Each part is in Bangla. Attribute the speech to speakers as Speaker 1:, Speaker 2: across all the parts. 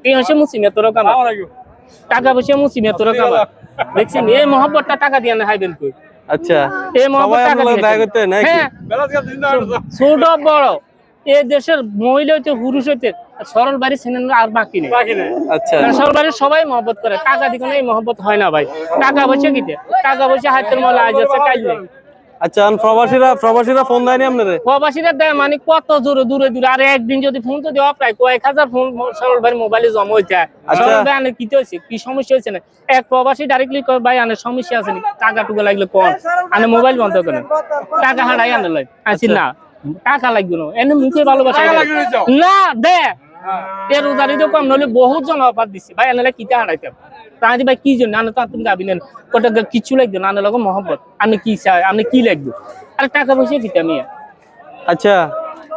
Speaker 1: টি হচ্ছে মুসিমিয়াতর কামা টাকা পয়সা মুসিমিয়াতর কামা দেখছেন এই মহব্বতটা টাকা দিয়ে না হাইবেন কই
Speaker 2: আচ্ছা
Speaker 1: এই মহব্বত
Speaker 2: সবাই
Speaker 1: টাকা
Speaker 2: আপনারা
Speaker 1: দিয়ে
Speaker 2: দেখা করতে নাকি
Speaker 1: হ্যাঁ ছোট বড় এই দেশের মহিলা হইতে পুরুষ হইতে সরল বাড়ি সিনেন আর বাকি নেই
Speaker 2: আচ্ছা
Speaker 1: সরল বাড়ির সবাই মহব্বত করে টাকা দিকে এই মহব্বত হয় না ভাই টাকা পয়সা কিতে টাকা পয়সা হাতের মলা আজ আছে কাজ নেই
Speaker 2: আচ্ছা প্রবাসীরা ফোন দেয়নি আপনারে
Speaker 1: প্রবাসীরা দেয় মানে কত দূরে দূরে দূরে আর একদিন যদি ফোন তো দেওয়া প্রায় কয়েক হাজার ফোন সরল ভাই মোবাইলে জমা হইতে সরল ভাই আনে কি হয়েছে কি সমস্যা হয়েছে না এক প্রবাসী ডাইরেক্টলি ভাই আনে সমস্যা আছে টাকা টুকা লাগলে কোন আনে মোবাইল বন্ধ করেন টাকা হারাই আনে লাই আসি না টাকা লাগবে না এনে মুখে ভালোবাসা না দে এর উদারি তো কম নলে বহুত জন অফার দিছে ভাই আনে কিটা হারাইতে তাই ভাই কি জন্য আনে তো তুমি যাবি না কত কিছু লাগবে না আনে লগে মহব্বত আমি কি চাই আমি কি লাগবে আরে টাকা পয়সা দিতে আমি
Speaker 2: আচ্ছা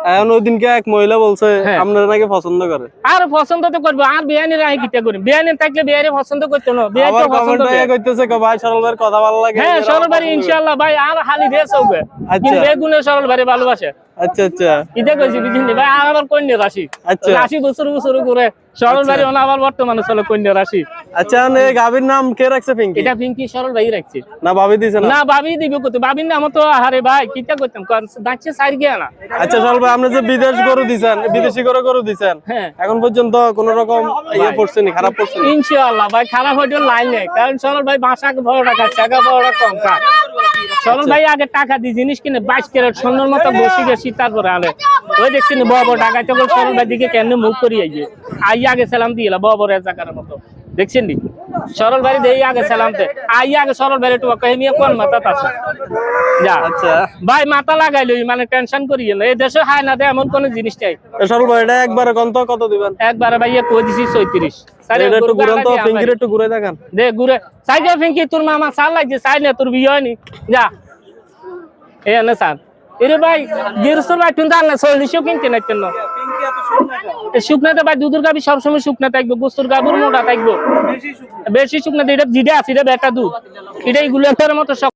Speaker 2: এখন ওই দিনকে এক মহিলা বলছে আপনারা নাকি পছন্দ করে
Speaker 1: আর পছন্দ তো করবো আর বিয়ানের আগে কিটা করি বিয়ানের থাকলে বিয়ারে পছন্দ করতো না বিয়ার তো পছন্দ
Speaker 2: করতেছে ভাই সরল ভাইয়ের কথা ভালো লাগে
Speaker 1: হ্যাঁ সরল ভাই ইনশাআল্লাহ ভাই আর হালি রেস হবে কিন্তু বেগুনে সরল ভাই ভালোবাসে
Speaker 2: আচ্ছা আচ্ছা
Speaker 1: এটা কইছি বুঝিনি ভাই আর আবার কন্যা রাশি
Speaker 2: আচ্ছা
Speaker 1: রাশি বছর বছর করে সরল ভাই ওনা আবার বর্তমানে চলে কন্যা রাশি
Speaker 2: আচ্ছা এই গাবির নাম কে রাখছে পিঙ্কি
Speaker 1: এটা পিঙ্কি সরল ভাই রাখছে
Speaker 2: না ভাবি দিছে না
Speaker 1: না ভাবি দিব কত ভাবির নাম তো আরে ভাই কিটা করতাম দাঁড়ছে সাইড গিয়া না
Speaker 2: আচ্ছা সরল ভাই আপনি যে বিদেশি গরু দিছেন
Speaker 1: হ্যাঁ
Speaker 2: এখন পর্যন্ত কোন রকম ইয়ে পড়ছে নি খারাপ পড়ছে নি
Speaker 1: ইনশাআল্লাহ ভাই খারাপ হইতো লাইন নেই কারণ সরল ভাই বাসাকে বড় টাকা টাকা বড় কম কাজ সরল ভাই আগে টাকা দি জিনিস কিনে 22 ক্যারেট সোনার মতো বসে গেছি তারপরে আলে ওই দেখছেন বড় টাকা তো সরল ভাই দিকে কেন মুখ করি আই আগে সালাম দিলা বড় জায়গার মতো দেখছেন নি সরল ভাই দেই আগে সালামতে আই আগে সরল ভাই একটু কই নিয়ে কোন মাথা আছে যা
Speaker 2: আচ্ছা
Speaker 1: ভাই মাথা লাগাইলো মানে টেনশন করিয়ে না এই দেশে হায় না দে এমন কোন জিনিস চাই
Speaker 2: সরল ভাই এটা একবারে কত দিবেন
Speaker 1: একবারে ভাইয়া কই দিছি 36
Speaker 2: এটা একটু ঘুরান তো ফিঙ্গির একটু ঘুরে দেখান
Speaker 1: দে ঘুরে সাইকে ফিঙ্কি তোর মামা সাল লাগছে সাই না তোর বিয়ে হয়নি যা এ না স্যার এরে ভাই গিরস্তর ভাই তুমি জান না 40 কিনতে না কেন শুকনাতে ভাই দুধের গাবি সব সময় শুকনা থাকবে গোস্তের গাবুর মোটা থাকবে বেশি শুকনা এটা জিডে আছে এটা বেটা দুধ এটা এগুলোর মতো